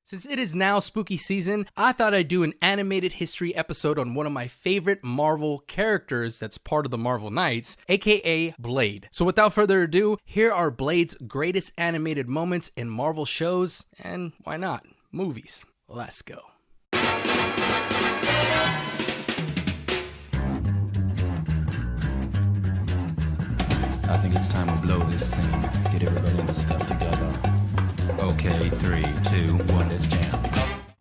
Since it is now spooky season, I thought I'd do an animated history episode on one of my favorite Marvel characters that's part of the Marvel Knights, aka Blade. So without further ado, here are Blade's greatest animated moments in Marvel shows, and why not, movies. Let's go. I think it's time to blow this thing. Get everybody in the stuff together. Okay, 3, 2, 1, let's jam.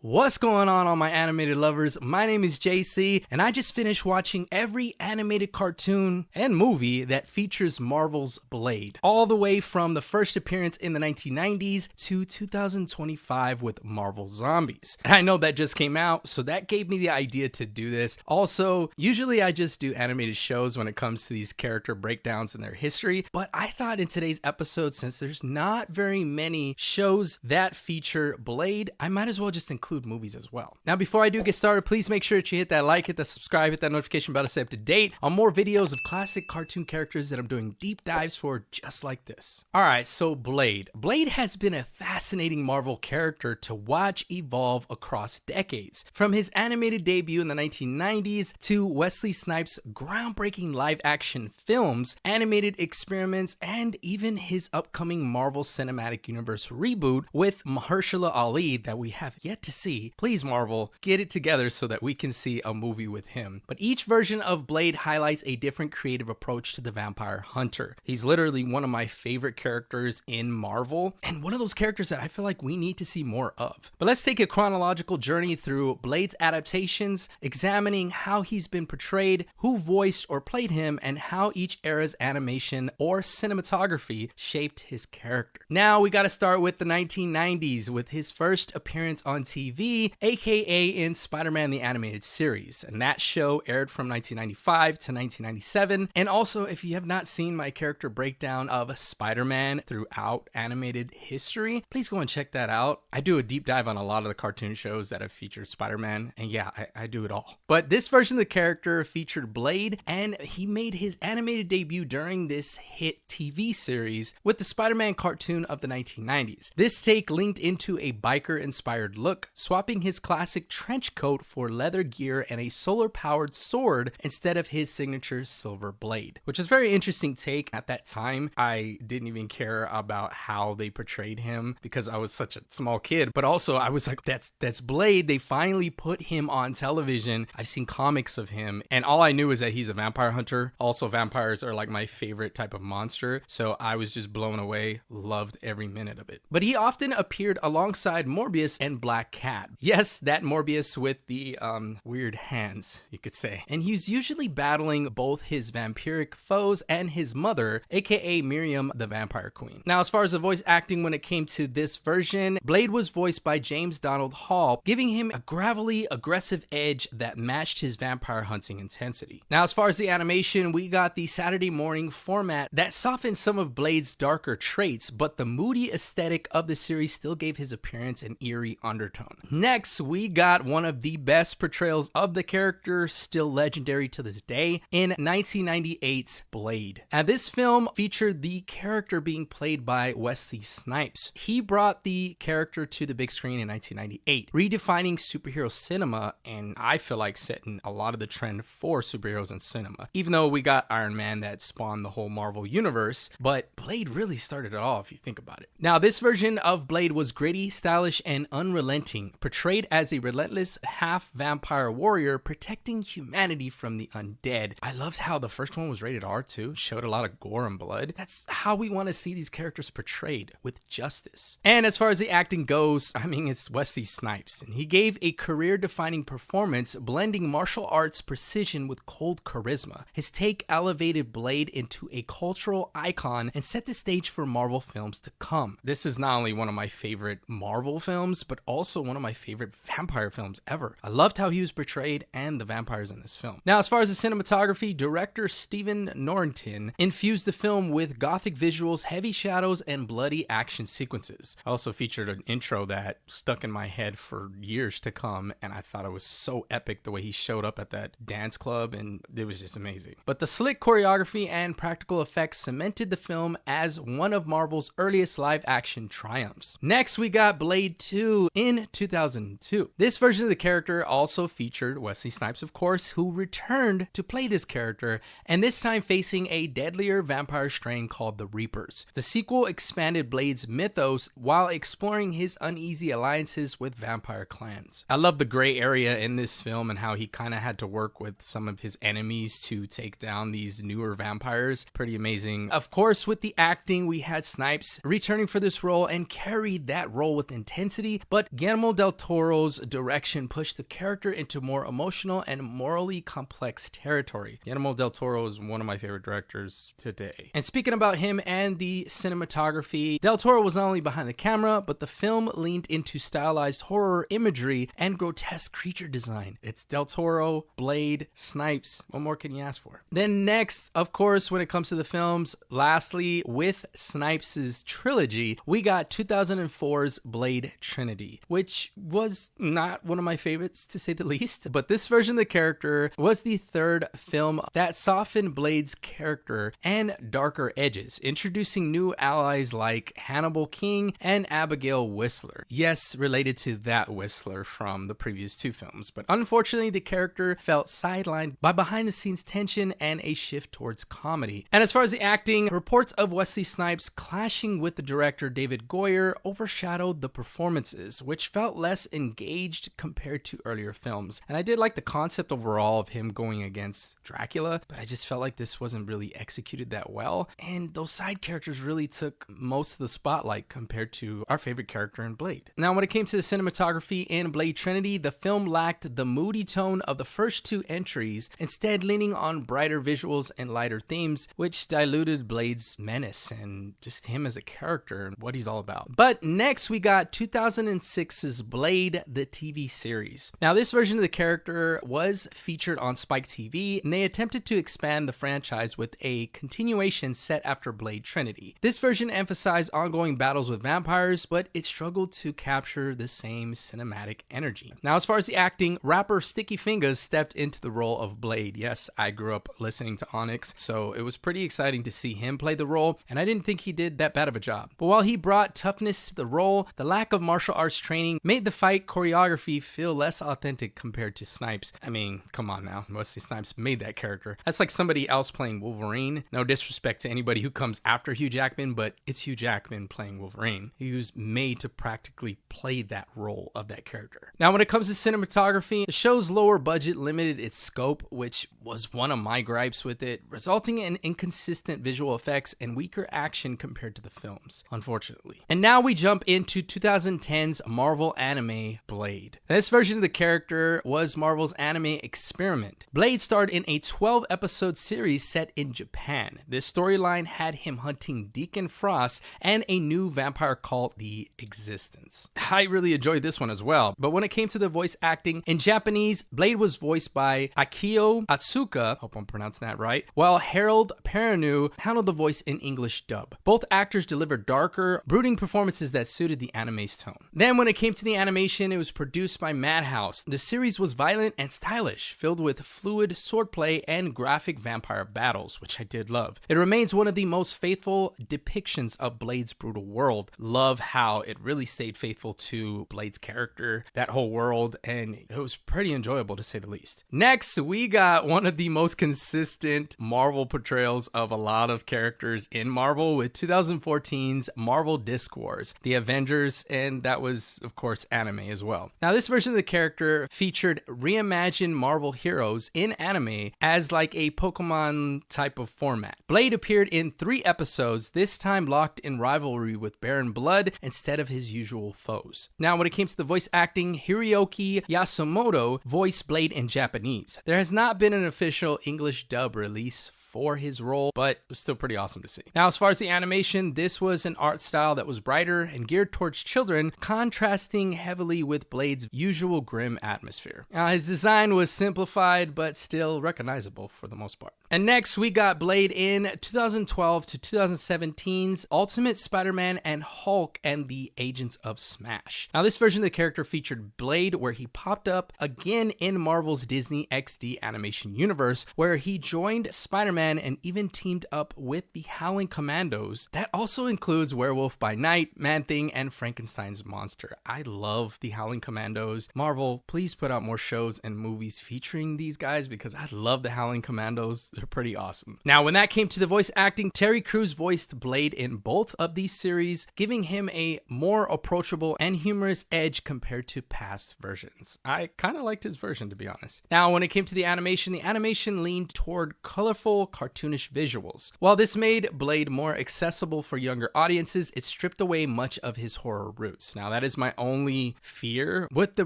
What's going on all my animated lovers? My name is Jacey, and I just finished watching every animated cartoon and movie that features Marvel's Blade, all the way from the first appearance in the 1990s to 2025 with Marvel Zombies. And I know that just came out, so that gave me the idea to do this. Also, usually I just do animated shows when it comes to these character breakdowns and their history, but I thought in today's episode, since there's not very many shows that feature Blade, I might as well just include movies as well. Now, before I do get started, please make sure that you hit that like, hit that subscribe, hit that notification bell to stay up to date on more videos of classic cartoon characters that I'm doing deep dives for just like this. Alright, so Blade. Blade has been a fascinating Marvel character to watch evolve across decades. From his animated debut in the 1990s to Wesley Snipes' groundbreaking live-action films, animated experiments, and even his upcoming Marvel Cinematic Universe reboot with Mahershala Ali that we have yet to see. Please, Marvel, get it together so that we can see a movie with him. But each version of Blade highlights a different creative approach to the vampire hunter. He's literally one of my favorite characters in Marvel, and one of those characters that I feel like we need to see more of. But let's take a chronological journey through Blade's adaptations, examining how he's been portrayed, who voiced or played him, and how each era's animation or cinematography shaped his character. Now we gotta start with the 1990s with his first appearance on TV, aka in Spider-Man the Animated Series, and that show aired from 1995 to 1997. And also, if you have not seen my character breakdown of Spider-Man throughout animated history, please go and check that out. I do a deep dive on a lot of the cartoon shows that have featured Spider-Man, and yeah, I do it all. But this version of the character featured Blade, and he made his animated debut during this hit TV series with the Spider-Man cartoon of the 1990s. This take linked into a biker-inspired look, swapping his classic trench coat for leather gear and a solar-powered sword instead of his signature silver blade, which is a very interesting take. At that time, I didn't even care about how they portrayed him because I was such a small kid, but also I was like, that's Blade. They finally put him on television. I've seen comics of him, and all I knew is that he's a vampire hunter. Also, vampires are like my favorite type of monster, so I was just blown away, loved every minute of it. But he often appeared alongside Morbius and Black Cat. Yes, that Morbius with the weird hands, you could say. And he's usually battling both his vampiric foes and his mother, aka Miriam the Vampire Queen. Now, as far as the voice acting when it came to this version, Blade was voiced by James Donald Hall, giving him a gravelly, aggressive edge that matched his vampire hunting intensity. Now, as far as the animation, we got the Saturday morning format that softened some of Blade's darker traits, but the moody aesthetic of the series still gave his appearance an eerie undertone. Next, we got one of the best portrayals of the character, still legendary to this day, in 1998's Blade. And this film featured the character being played by Wesley Snipes. He brought the character to the big screen in 1998, redefining superhero cinema, and I feel like setting a lot of the trend for superheroes in cinema. Even though we got Iron Man that spawned the whole Marvel universe, but Blade really started it all if you think about it. Now, this version of Blade was gritty, stylish, and unrelenting, portrayed as a relentless half-vampire warrior protecting humanity from the undead. I loved how the first one was rated R too, showed a lot of gore and blood. That's how we want to see these characters portrayed, with justice. And as far as the acting goes, I mean, it's Wesley Snipes, and he gave a career-defining performance, blending martial arts precision with cold charisma. His take elevated Blade into a cultural icon and set the stage for Marvel films to come. This is not only one of my favorite Marvel films, but also one of of my favorite vampire films ever. I loved how he was portrayed and the vampires in this film. Now, as far as the cinematography, director Stephen Norrington infused the film with gothic visuals, heavy shadows, and bloody action sequences. I also featured an intro that stuck in my head for years to come, and I thought it was so epic the way he showed up at that dance club, and it was just amazing. But the slick choreography and practical effects cemented the film as one of Marvel's earliest live-action triumphs. Next, we got Blade 2 in 2002. This version of the character also featured Wesley Snipes, of course, who returned to play this character, and this time facing a deadlier vampire strain called the Reapers. The sequel expanded Blade's mythos while exploring his uneasy alliances with vampire clans. I love the gray area in this film and how he kind of had to work with some of his enemies to take down these newer vampires. Pretty amazing. Of course, with the acting, we had Snipes returning for this role and carried that role with intensity, but Guillermo del Toro's direction pushed the character into more emotional and morally complex territory. Guillermo del Toro is one of my favorite directors today. And speaking about him and the cinematography, del Toro was not only behind the camera, but the film leaned into stylized horror imagery and grotesque creature design. It's del Toro, Blade, Snipes. What more can you ask for? Then next, of course, when it comes to the films, lastly, with Snipes' trilogy, we got 2004's Blade Trinity, which was not one of my favorites to say the least, but this version of the character was the third film that softened Blade's character and darker edges, introducing new allies like Hannibal King and Abigail Whistler. Yes, related to that Whistler from the previous two films, but unfortunately the character felt sidelined by behind-the-scenes tension and a shift towards comedy. And as far as the acting, reports of Wesley Snipes clashing with the director David Goyer overshadowed the performances, which felt less engaged compared to earlier films. And I did like the concept overall of him going against Dracula, but I just felt like this wasn't really executed that well, and those side characters really took most of the spotlight compared to our favorite character in Blade. Now, when it came to the cinematography in Blade Trinity, the film lacked the moody tone of the first two entries, instead leaning on brighter visuals and lighter themes, which diluted Blade's menace and just him as a character and what he's all about. But next, we got 2006's Blade, the TV series. Now, this version of the character was featured on Spike TV, and they attempted to expand the franchise with a continuation set after Blade Trinity. This version emphasized ongoing battles with vampires, but it struggled to capture the same cinematic energy. Now, as far as the acting, rapper Sticky Fingers stepped into the role of Blade. Yes, I grew up listening to Onyx, so it was pretty exciting to see him play the role, and I didn't think he did that bad of a job. But while he brought toughness to the role, the lack of martial arts training made the fight choreography feel less authentic compared to Snipes. I mean, come on now, Wesley Snipes made that character. That's like somebody else playing Wolverine. No disrespect to anybody who comes after Hugh Jackman, but it's Hugh Jackman playing Wolverine. He was made to practically play that role of that character. Now, when it comes to cinematography, the show's lower budget limited its scope, which was one of my gripes with it, resulting in inconsistent visual effects and weaker action compared to the films, unfortunately. And now we jump into 2010's Marvel anime Blade. This version of the character was Marvel's anime experiment. Blade starred in a 12-episode series set in Japan. This storyline had him hunting Deacon Frost and a new vampire called the Existence. I really enjoyed this one as well, but when it came to the voice acting, in Japanese, Blade was voiced by Akio Atsuka, hope I'm pronouncing that right, while Harold Perrineau handled the voice in English dub. Both actors delivered darker, brooding performances that suited the anime's tone. Then when it came to the animation, it was produced by Madhouse. The series was violent and stylish, filled with fluid swordplay and graphic vampire battles, which I did love. It remains one of the most faithful depictions of Blade's brutal world. Love how it really stayed faithful to Blade's character, that whole world, and it was pretty enjoyable to say the least. Next, we got one of the most consistent Marvel portrayals of a lot of characters in Marvel with 2014's Marvel Disc Wars, The Avengers, and that was, of course, anime as well. Now, this version of the character featured reimagined Marvel heroes in anime as like a Pokemon type of format. Blade appeared in 3 episodes, this time locked in rivalry with Baron Blood instead of his usual foes. Now, when it came to the voice acting, Hiroyuki Yasumoto voiced Blade in Japanese. There has not been an official English dub release for his role, but it was still pretty awesome to see. Now, as far as the animation, this was an art style that was brighter and geared towards children, contrasting heavily with Blade's usual grim atmosphere. Now, his design was simplified, but still recognizable for the most part. And next, we got Blade in 2012 to 2017's Ultimate Spider-Man and Hulk and the Agents of Smash. Now, this version of the character featured Blade, where he popped up again in Marvel's Disney XD animation universe, where he joined Spider-Man and even teamed up with the Howling Commandos. That also includes Werewolf by Night, Man-Thing, and Frankenstein's monster. I love the Howling Commandos. Marvel, please put out more shows and movies featuring these guys because I love the Howling Commandos. They're pretty awesome. Now, when that came to the voice acting, Terry Crews voiced Blade in both of these series, giving him a more approachable and humorous edge compared to past versions. I kind of liked his version, to be honest. Now, when it came to the animation leaned toward colorful, cartoonish visuals. While this made Blade more accessible for younger audiences, it stripped away much of his horror roots. Now, that is my only fear with the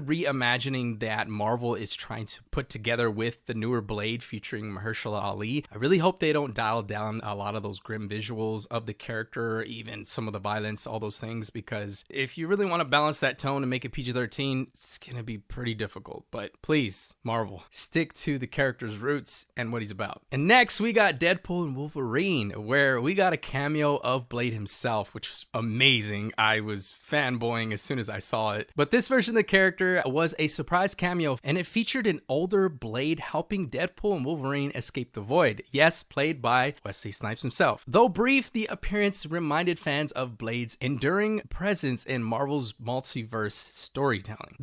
reimagining that Marvel is trying to put together with the newer Blade featuring Mahershala Ali. I really hope they don't dial down a lot of those grim visuals of the character, even some of the violence, all those things, because if you really want to balance that tone and make it PG-13, it's going to be pretty difficult. But please, Marvel, stick to the character's roots and what he's about. And next, we got Deadpool and Wolverine, where we got a cameo of Blade himself, which was amazing. I was fanboying as soon as I saw it. But this version of the character was a surprise cameo, and it featured an older Blade helping Deadpool and Wolverine escape the void. Yes, played by Wesley Snipes himself. Though brief, the appearance reminded fans of Blade's enduring presence in Marvel's multiverse storytelling.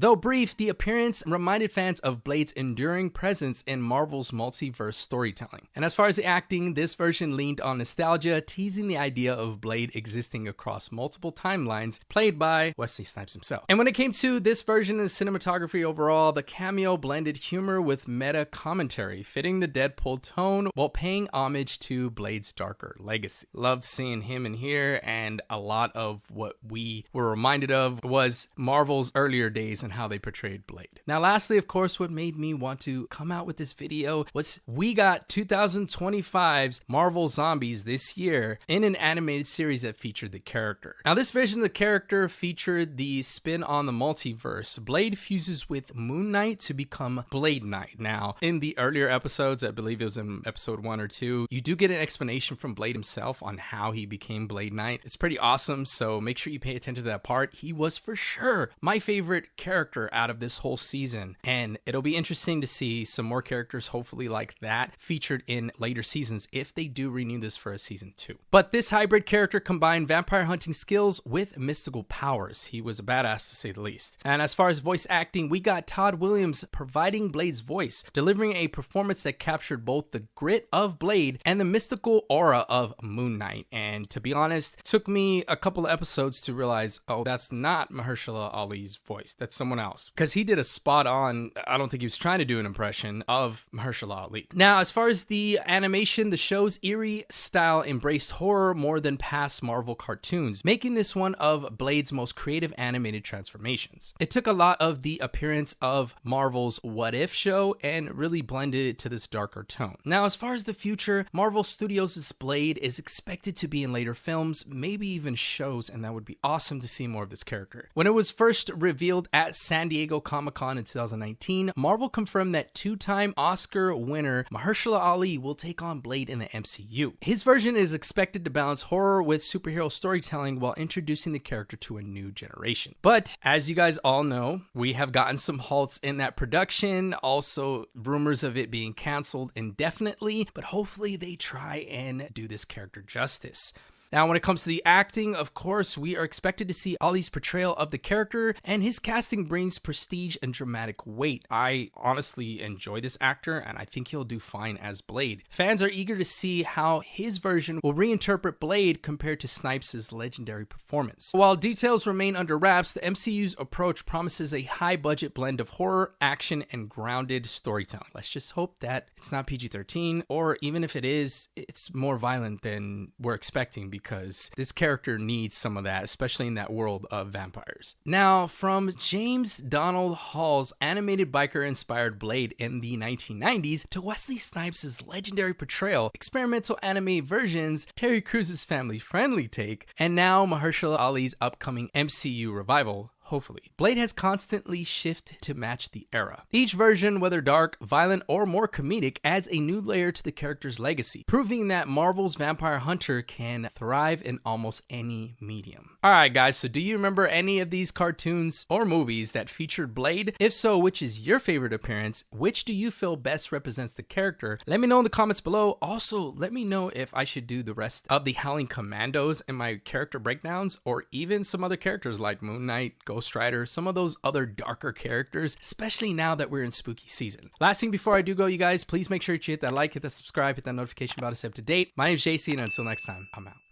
And as far as the acting, this version leaned on nostalgia, teasing the idea of Blade existing across multiple timelines, played by Wesley Snipes himself. And when it came to this version of the cinematography overall, the cameo blended humor with meta commentary, fitting the Deadpool tone while paying homage to Blade's darker legacy. Loved seeing him in here, and a lot of what we were reminded of was Marvel's earlier days and how they portrayed Blade. Now, lastly, of course, what made me want to come out with this video was we got 2025's Marvel Zombies this year in an animated series that featured the character. Now, this version of the character featured the spin on the multiverse. Blade fuses with Moon Knight to become Blade Knight. Now, in the earlier episodes, I believe it was in episode 1 or 2, you do get an explanation from Blade himself on how he became Blade Knight. It's pretty awesome, so make sure you pay attention to that part. He was for sure my favorite character out of this whole season, and it'll be interesting to see some more characters, hopefully like that, featured in later seasons if they do renew this for a season 2. But this hybrid character combined vampire hunting skills with mystical powers. He was a badass, to say the least. And as far as voice acting, we got Todd Williams providing Blade's voice, delivering a performance that captured both the grit of Blade and the mystical aura of Moon Knight. And to be honest, it took me a couple of episodes to realize, oh, that's not Mahershala Ali's voice. That's someone else. Because he did a spot on, I don't think he was trying to do an impression of Mahershala Ali. Now, as far as the animation, the show's eerie style embraced horror more than past Marvel cartoons, making this one of Blade's most creative animated transformations. It took a lot of the appearance of Marvel's What If show and really blended it to this darker tone. Now, as far as the future, Marvel Studios' Blade is expected to be in later films, maybe even shows, and that would be awesome to see more of this character. When it was first revealed at San Diego Comic-Con in 2019, Marvel confirmed that two-time Oscar winner Mahershala Ali will take on Blade in the MCU. His version is expected to balance horror with superhero storytelling while introducing the character to a new generation. But as you guys all know, we have gotten some halts in that production, also rumors of it being canceled indefinitely, but hopefully they try and do this character justice. Now, when it comes to the acting, of course, we are expected to see Ali's portrayal of the character, and his casting brings prestige and dramatic weight. I honestly enjoy this actor, and I think he'll do fine as Blade. Fans are eager to see how his version will reinterpret Blade compared to Snipes' legendary performance. While details remain under wraps, the MCU's approach promises a high-budget blend of horror, action, and grounded storytelling. Let's just hope that it's not PG-13, or even if it is, it's more violent than we're expecting, because this character needs some of that, especially in that world of vampires. Now, from James Donald Hall's animated biker-inspired Blade in the 1990s to Wesley Snipes' legendary portrayal, experimental anime versions, Terry Crews' family-friendly take, and now Mahershala Ali's upcoming MCU revival, hopefully, Blade has constantly shifted to match the era. Each version, whether dark, violent, or more comedic, adds a new layer to the character's legacy, proving that Marvel's Vampire Hunter can thrive in almost any medium. Alright guys, so do you remember any of these cartoons or movies that featured Blade? If so, which is your favorite appearance? Which do you feel best represents the character? Let me know in the comments below. Also, let me know if I should do the rest of the Howling Commandos in my character breakdowns, or even some other characters like Moon Knight, Ghost Rider, some of those other darker characters, especially now that we're in spooky season. Last thing before I do go, you guys, please make sure you hit that like, hit that subscribe, hit that notification bell to stay up to date. My name is Jacey, and until next time, I'm out.